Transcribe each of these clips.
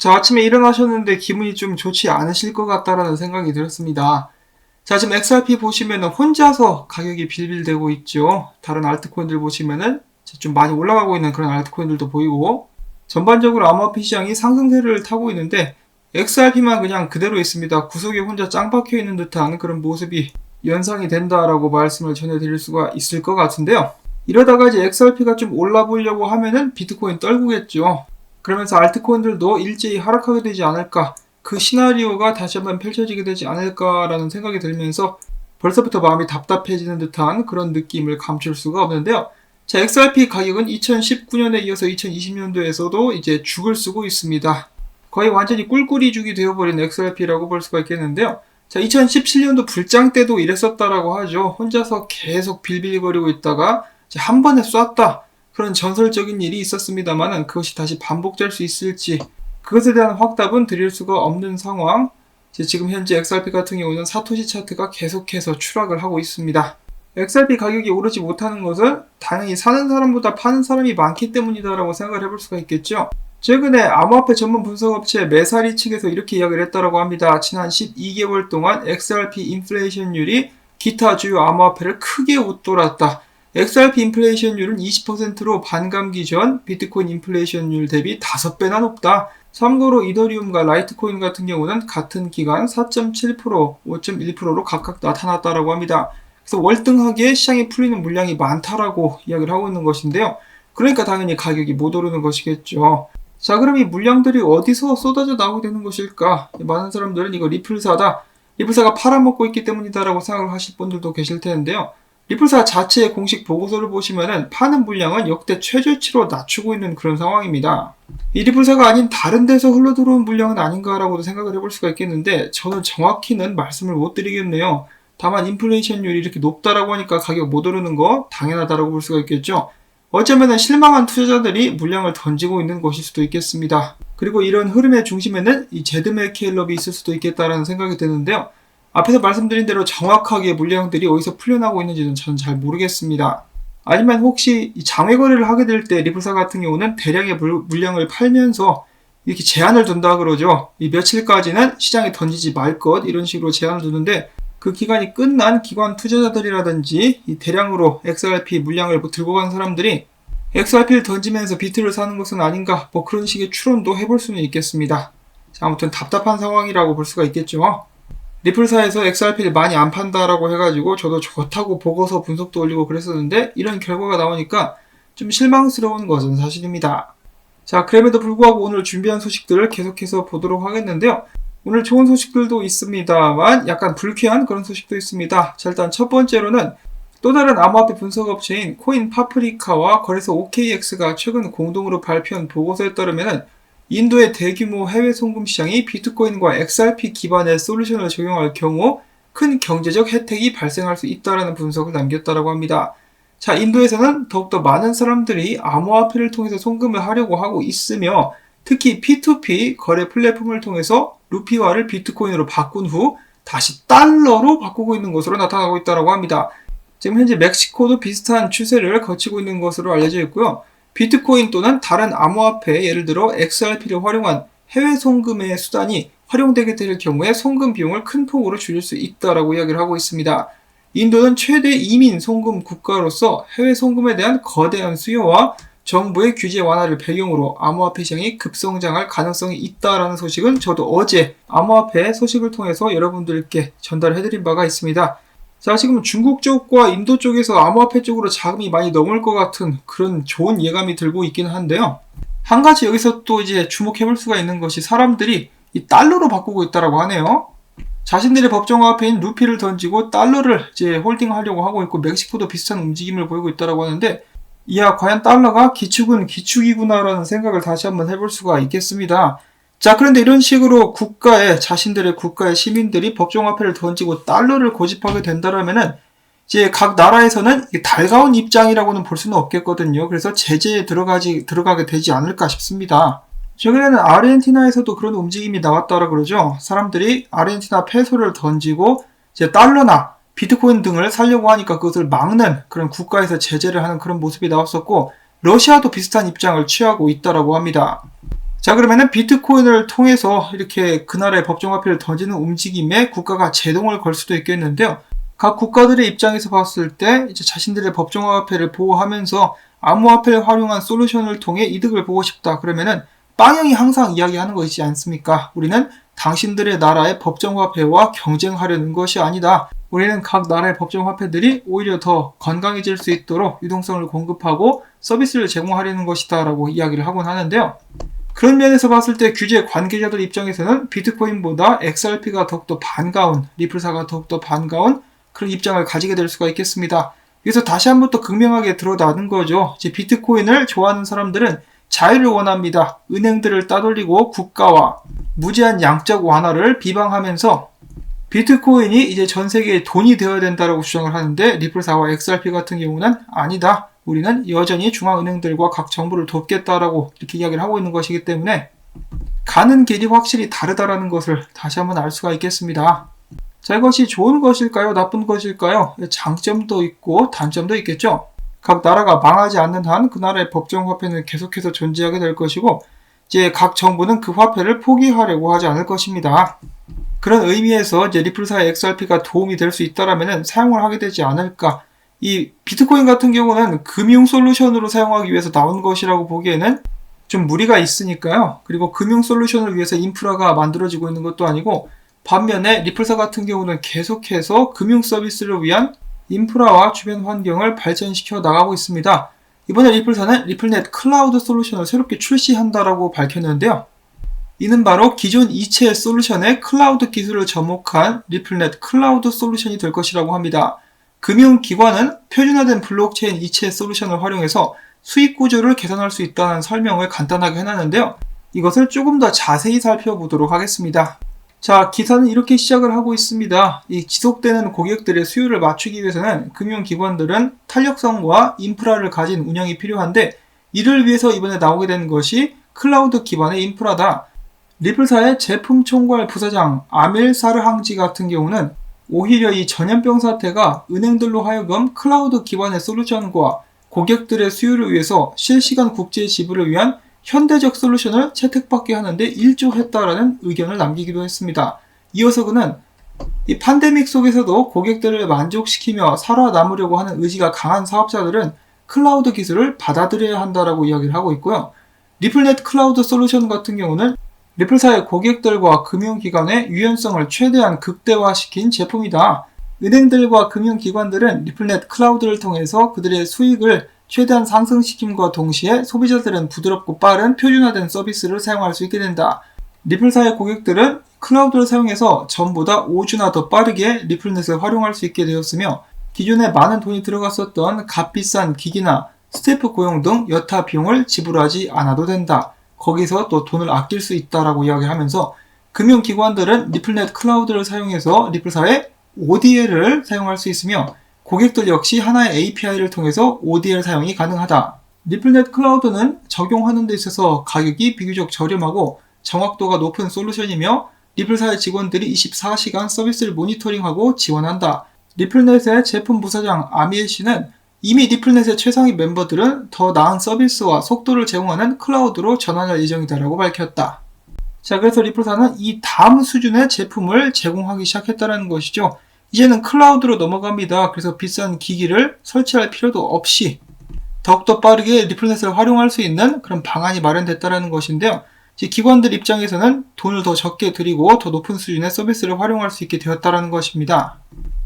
자, 아침에 일어나셨는데 기분이 좀 좋지 않으실 것 같다라는 생각이 들었습니다. 자, 지금 XRP 보시면은 혼자서 가격이 빌빌대고 있죠. 다른 알트코인들 보시면은 좀 많이 올라가고 있는 그런 알트코인들도 보이고, 전반적으로 암호화폐 시장이 상승세를 타고 있는데 XRP만 그냥 그대로 있습니다. 구석에 혼자 짱 박혀 있는 듯한 그런 모습이 연상이 된다라고 말씀을 전해드릴 수가 있을 것 같은데요. 이러다가 이제 XRP가 좀 올라보려고 하면은 비트코인 떨구겠죠. 그러면서 알트코인들도 일제히 하락하게 되지 않을까, 그 시나리오가 다시 한번 펼쳐지게 되지 않을까라는 생각이 들면서 벌써부터 마음이 답답해지는 듯한 그런 느낌을 감출 수가 없는데요. 자, XRP 가격은 2019년에 이어서 2020년도에서도 이제 죽을 쓰고 있습니다. 거의 완전히 꿀꿀이 죽이 되어버린 XRP라고 볼 수가 있겠는데요. 자, 2017년도 불장 때도 이랬었다라고 하죠. 혼자서 계속 빌빌거리고 있다가 한 번에 쐈다, 그런 전설적인 일이 있었습니다만 그것이 다시 반복될 수 있을지, 그것에 대한 확답은 드릴 수가 없는 상황. 지금 현재 XRP 같은 경우는 사토시 차트가 계속해서 추락을 하고 있습니다. XRP 가격이 오르지 못하는 것은 당연히 사는 사람보다 파는 사람이 많기 때문이다라고 생각을 해볼 수가 있겠죠. 최근에 암호화폐 전문 분석업체 메사리 측에서 이렇게 이야기를 했다라고 합니다. 지난 12개월 동안 XRP 인플레이션율이 기타 주요 암호화폐를 크게 웃돌았다. XRP 인플레이션율은 20%로 반감기 전 비트코인 인플레이션율 대비 5배나 높다. 참고로 이더리움과 라이트코인 같은 경우는 같은 기간 4.7%, 5.1%로 각각 나타났다라고 합니다. 그래서 월등하게 시장에 풀리는 물량이 많다라고 이야기를 하고 있는 것인데요. 그러니까 당연히 가격이 못 오르는 것이겠죠. 자, 그럼 이 물량들이 어디서 쏟아져 나오게 되는 것일까? 많은 사람들은 이거 리플사다, 리플사가 팔아먹고 있기 때문이다라고 생각을 하실 분들도 계실 텐데요. 리플사 자체의 공식 보고서를 보시면은 파는 물량은 역대 최저치로 낮추고 있는 그런 상황입니다. 이 리플사가 아닌 다른 데서 흘러들어온 물량은 아닌가라고도 생각을 해볼 수가 있겠는데, 저는 정확히는 말씀을 못 드리겠네요. 다만 인플레이션율이 이렇게 높다라고 하니까 가격 못 오르는 거 당연하다라고 볼 수가 있겠죠. 어쩌면은 실망한 투자자들이 물량을 던지고 있는 것일 수도 있겠습니다. 그리고 이런 흐름의 중심에는 이 제드맥 케일럽이 있을 수도 있겠다라는 생각이 드는데요. 앞에서 말씀드린 대로 정확하게 물량들이 어디서 풀려나고 있는지는 저는 잘 모르겠습니다. 아니면 혹시 이 장외 거래를 하게 될 때 리플사 같은 경우는 대량의 물량을 팔면서 이렇게 제한을 둔다 그러죠. 이 며칠까지는 시장에 던지지 말 것, 이런 식으로 제한을 두는데, 그 기간이 끝난 기관 투자자들이라든지 이 대량으로 XRP 물량을 들고 간 사람들이 XRP를 던지면서 비트를 사는 것은 아닌가, 그런 식의 추론도 해볼 수는 있겠습니다. 자, 아무튼 답답한 상황이라고 볼 수가 있겠죠. 리플사에서 XRP를 많이 안 판다라고 해가지고 저도 좋다고 보고서 분석도 올리고 그랬었는데, 이런 결과가 나오니까 좀 실망스러운 것은 사실입니다. 자, 그럼에도 불구하고 오늘 준비한 소식들을 계속해서 보도록 하겠는데요. 오늘 좋은 소식들도 있습니다만 약간 불쾌한 그런 소식도 있습니다. 자, 일단 첫 번째로는 또 다른 암호화폐 분석업체인 코인파프리카와 거래소 OKX가 최근 공동으로 발표한 보고서에 따르면 인도의 대규모 해외 송금 시장이 비트코인과 XRP 기반의 솔루션을 적용할 경우 큰 경제적 혜택이 발생할 수 있다는 분석을 남겼다고 합니다. 자, 인도에서는 더욱더 많은 사람들이 암호화폐를 통해서 송금을 하려고 하고 있으며, 특히 P2P 거래 플랫폼을 통해서 루피화를 비트코인으로 바꾼 후 다시 달러로 바꾸고 있는 것으로 나타나고 있다고 합니다. 지금 현재 멕시코도 비슷한 추세를 거치고 있는 것으로 알려져 있고요. 비트코인 또는 다른 암호화폐, 예를 들어 XRP를 활용한 해외 송금의 수단이 활용되게 될 경우에 송금 비용을 큰 폭으로 줄일 수 있다고 이야기를 하고 있습니다. 인도는 최대 이민 송금 국가로서 해외 송금에 대한 거대한 수요와 정부의 규제 완화를 배경으로 암호화폐 시장이 급성장할 가능성이 있다라는 소식은 저도 어제 암호화폐 소식을 통해서 여러분들께 전달해드린 바가 있습니다. 자, 지금 중국 쪽과 인도 쪽에서 암호화폐 쪽으로 자금이 많이 넘을 것 같은 그런 좋은 예감이 들고 있긴 한데요. 한 가지 여기서 또 이제 주목해볼 수가 있는 것이, 사람들이 이 달러로 바꾸고 있다라고 하네요. 자신들의 법정화폐인 루피를 던지고 달러를 이제 홀딩하려고 하고 있고, 멕시코도 비슷한 움직임을 보이고 있다라고 하는데, 이야, 과연 달러가 기축은 기축이구나라는 생각을 다시 한번 해볼 수가 있겠습니다. 자, 그런데 이런 식으로 자신들의 국가의 시민들이 법정화폐를 던지고 달러를 고집하게 된다면은 이제 각 나라에서는 달가운 입장이라고는 볼 수는 없겠거든요. 그래서 제재에 들어가게 되지 않을까 싶습니다. 최근에는 아르헨티나에서도 그런 움직임이 나왔다라 그러죠. 사람들이 아르헨티나 페소를 던지고 이제 달러나 비트코인 등을 사려고 하니까 그것을 막는 그런 국가에서 제재를 하는 그런 모습이 나왔었고, 러시아도 비슷한 입장을 취하고 있다라고 합니다. 자, 그러면은 비트코인을 통해서 이렇게 그 나라의 법정화폐를 던지는 움직임에 국가가 제동을 걸 수도 있겠는데요. 각 국가들의 입장에서 봤을 때 이제 자신들의 법정화폐를 보호하면서 암호화폐를 활용한 솔루션을 통해 이득을 보고 싶다. 그러면은 빵형이 항상 이야기하는 것이지 않습니까? 우리는 당신들의 나라의 법정화폐와 경쟁하려는 것이 아니다. 우리는 각 나라의 법정화폐들이 오히려 더 건강해질 수 있도록 유동성을 공급하고 서비스를 제공하려는 것이다 라고 이야기를 하곤 하는데요. 그런 면에서 봤을 때 규제 관계자들 입장에서는 비트코인보다 XRP가 더욱더 반가운, 리플사가 더욱더 반가운 그런 입장을 가지게 될 수가 있겠습니다. 그래서 다시 한번 또 극명하게 드러나는 거죠. 이제 비트코인을 좋아하는 사람들은 자유를 원합니다. 은행들을 따돌리고 국가와 무제한 양적 완화를 비방하면서 비트코인이 이제 전 세계의 돈이 되어야 된다라고 주장을 하는데, 리플사와 XRP 같은 경우는 아니다. 우리는 여전히 중앙은행들과 각 정부를 돕겠다라고 이렇게 이야기를 하고 있는 것이기 때문에 가는 길이 확실히 다르다라는 것을 다시 한번 알 수가 있겠습니다. 자, 이것이 좋은 것일까요? 나쁜 것일까요? 장점도 있고 단점도 있겠죠. 각 나라가 망하지 않는 한 그 나라의 법정화폐는 계속해서 존재하게 될 것이고, 이제 각 정부는 그 화폐를 포기하려고 하지 않을 것입니다. 그런 의미에서 이제 리플사의 XRP가 도움이 될 수 있다라면 사용을 하게 되지 않을까. 이 비트코인 같은 경우는 금융 솔루션으로 사용하기 위해서 나온 것이라고 보기에는 좀 무리가 있으니까요. 그리고 금융 솔루션을 위해서 인프라가 만들어지고 있는 것도 아니고, 반면에 리플사 같은 경우는 계속해서 금융 서비스를 위한 인프라와 주변 환경을 발전시켜 나가고 있습니다. 이번에 리플사는 리플넷 클라우드 솔루션을 새롭게 출시한다라고 밝혔는데요. 이는 바로 기존 이체 솔루션의 클라우드 기술을 접목한 리플넷 클라우드 솔루션이 될 것이라고 합니다. 금융기관은 표준화된 블록체인 이체 솔루션을 활용해서 수익 구조를 개선할 수 있다는 설명을 간단하게 해놨는데요. 이것을 조금 더 자세히 살펴보도록 하겠습니다. 자, 기사는 이렇게 시작을 하고 있습니다. 이 지속되는 고객들의 수요를 맞추기 위해서는 금융기관들은 탄력성과 인프라를 가진 운영이 필요한데, 이를 위해서 이번에 나오게 된 것이 클라우드 기반의 인프라다. 리플사의 제품 총괄 부사장 아밀 사르항지 같은 경우는 오히려 이 전염병 사태가 은행들로 하여금 클라우드 기반의 솔루션과 고객들의 수요를 위해서 실시간 국제 지불을 위한 현대적 솔루션을 채택받게 하는데 일조했다라는 의견을 남기기도 했습니다. 이어서 그는 이 팬데믹 속에서도 고객들을 만족시키며 살아남으려고 하는 의지가 강한 사업자들은 클라우드 기술을 받아들여야 한다라고 이야기를 하고 있고요. 리플넷 클라우드 솔루션 같은 경우는 리플사의 고객들과 금융기관의 유연성을 최대한 극대화시킨 제품이다. 은행들과 금융기관들은 리플넷 클라우드를 통해서 그들의 수익을 최대한 상승시킴과 동시에 소비자들은 부드럽고 빠른 표준화된 서비스를 사용할 수 있게 된다. 리플사의 고객들은 클라우드를 사용해서 전보다 5주나 더 빠르게 리플넷을 활용할 수 있게 되었으며, 기존에 많은 돈이 들어갔었던 값비싼 기기나 스태프 고용 등 여타 비용을 지불하지 않아도 된다. 거기서 또 돈을 아낄 수 있다라고 이야기하면서, 금융기관들은 리플넷 클라우드를 사용해서 리플사의 ODL을 사용할 수 있으며, 고객들 역시 하나의 API를 통해서 ODL 사용이 가능하다. 리플넷 클라우드는 적용하는 데 있어서 가격이 비교적 저렴하고 정확도가 높은 솔루션이며, 리플사의 직원들이 24시간 서비스를 모니터링하고 지원한다. 리플넷의 제품 부사장 아미엘 씨는 이미 리플넷의 최상위 멤버들은 더 나은 서비스와 속도를 제공하는 클라우드로 전환할 예정이다라고 밝혔다. 자, 그래서 리플사는 이 다음 수준의 제품을 제공하기 시작했다는 것이죠. 이제는 클라우드로 넘어갑니다. 그래서 비싼 기기를 설치할 필요도 없이 더욱더 빠르게 리플넷을 활용할 수 있는 그런 방안이 마련됐다는 것인데요. 기관들 입장에서는 돈을 더 적게 들이고 더 높은 수준의 서비스를 활용할 수 있게 되었다는 것입니다.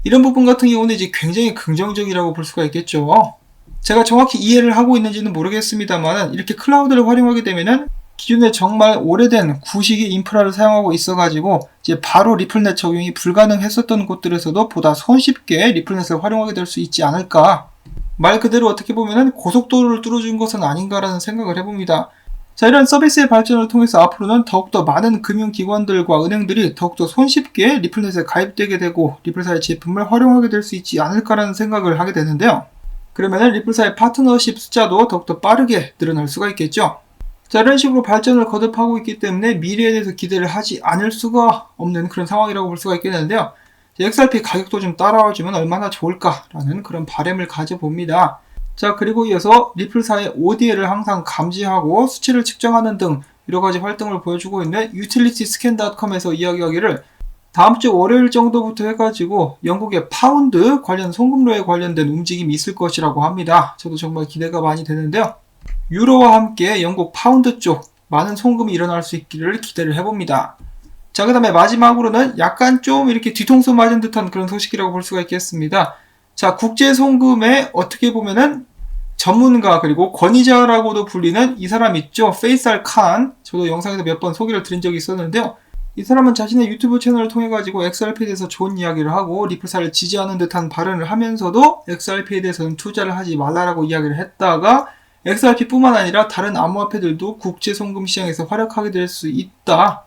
이런 부분 같은 경우는 이제 굉장히 긍정적이라고 볼 수가 있겠죠. 제가 정확히 이해를 하고 있는지는 모르겠습니다만, 이렇게 클라우드를 활용하게 되면은 기존에 정말 오래된 구식의 인프라를 사용하고 있어가지고 이제 바로 리플넷 적용이 불가능했었던 곳들에서도 보다 손쉽게 리플넷을 활용하게 될 수 있지 않을까. 말 그대로 어떻게 보면은 고속도로를 뚫어준 것은 아닌가라는 생각을 해봅니다. 자, 이런 서비스의 발전을 통해서 앞으로는 더욱더 많은 금융기관들과 은행들이 더욱더 손쉽게 리플넷에 가입되게 되고 리플사의 제품을 활용하게 될 수 있지 않을까라는 생각을 하게 되는데요. 그러면 리플사의 파트너십 숫자도 더욱더 빠르게 늘어날 수가 있겠죠. 자, 이런 식으로 발전을 거듭하고 있기 때문에 미래에 대해서 기대를 하지 않을 수가 없는 그런 상황이라고 볼 수가 있겠는데요. XRP 가격도 좀 따라와주면 얼마나 좋을까라는 그런 바람을 가져봅니다. 자, 그리고 이어서 리플사의 ODL을 항상 감지하고 수치를 측정하는 등 여러가지 활동을 보여주고 있는 utilityscan.com에서 이야기하기를 다음 주 월요일 정도부터 해가지고 영국의 파운드 관련 송금로에 관련된 움직임이 있을 것이라고 합니다. 저도 정말 기대가 많이 되는데요. 유로와 함께 영국 파운드 쪽 많은 송금이 일어날 수 있기를 기대를 해봅니다. 자, 그 다음에 마지막으로는 약간 좀 이렇게 뒤통수 맞은 듯한 그런 소식이라고 볼 수가 있겠습니다. 자, 국제 송금에 어떻게 보면은 전문가 그리고 권위자라고도 불리는 이 사람 있죠. 페이살 칸. 저도 영상에서 몇 번 소개를 드린 적이 있었는데요. 이 사람은 자신의 유튜브 채널을 통해 가지고 XRP에 대해서 좋은 이야기를 하고 리플사를 지지하는 듯한 발언을 하면서도 XRP에 대해서는 투자를 하지 말라라고 이야기를 했다가 XRP뿐만 아니라 다른 암호화폐들도 국제 송금 시장에서 활약하게 될 수 있다.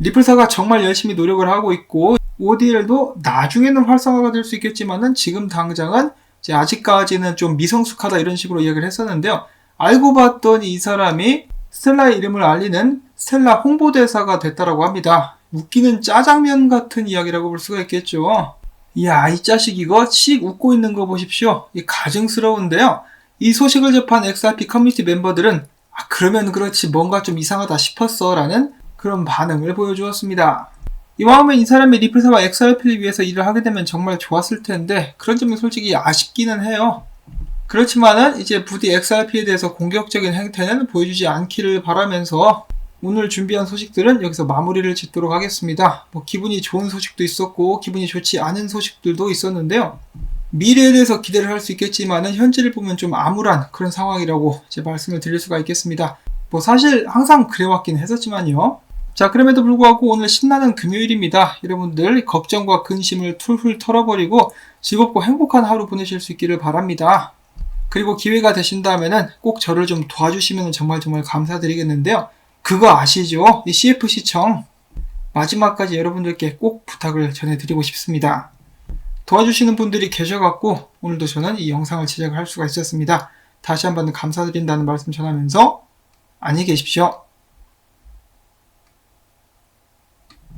리플사가 정말 열심히 노력을 하고 있고 ODL도 나중에는 활성화가 될 수 있겠지만은 지금 당장은 이제 아직까지는 좀 미성숙하다 이런 식으로 이야기를 했었는데요. 알고 봤더니 이 사람이 스텔라의 이름을 알리는 스텔라 홍보대사가 됐다라고 합니다. 웃기는 짜장면 같은 이야기라고 볼 수가 있겠죠. 이야, 이 자식 이거 씩 웃고 있는 거 보십시오. 이 가증스러운데요. 이 소식을 접한 XRP 커뮤니티 멤버들은 그러면 그렇지 뭔가 좀 이상하다 싶었어 라는 그런 반응을 보여주었습니다. 이왕이면 이 사람이 리플사와 XRP를 위해서 일을 하게 되면 정말 좋았을 텐데 그런 점이 솔직히 아쉽기는 해요. 그렇지만은 이제 부디 XRP에 대해서 공격적인 행태는 보여주지 않기를 바라면서 오늘 준비한 소식들은 여기서 마무리를 짓도록 하겠습니다. 기분이 좋은 소식도 있었고 기분이 좋지 않은 소식들도 있었는데요. 미래에 대해서 기대를 할 수 있겠지만은 현재를 보면 좀 암울한 그런 상황이라고 제 말씀을 드릴 수가 있겠습니다. 사실 항상 그래왔긴 했었지만요. 자, 그럼에도 불구하고 오늘 신나는 금요일입니다. 여러분들 걱정과 근심을 툴툴 털어버리고 즐겁고 행복한 하루 보내실 수 있기를 바랍니다. 그리고 기회가 되신다면은 꼭 저를 좀 도와주시면 정말 감사드리겠는데요. 그거 아시죠? 이 CF 시청 마지막까지 여러분들께 꼭 부탁을 전해드리고 싶습니다. 도와주시는 분들이 계셔갖고 오늘도 저는 이 영상을 제작할 수가 있었습니다. 다시 한번 감사드린다는 말씀 전하면서 안녕히 계십시오.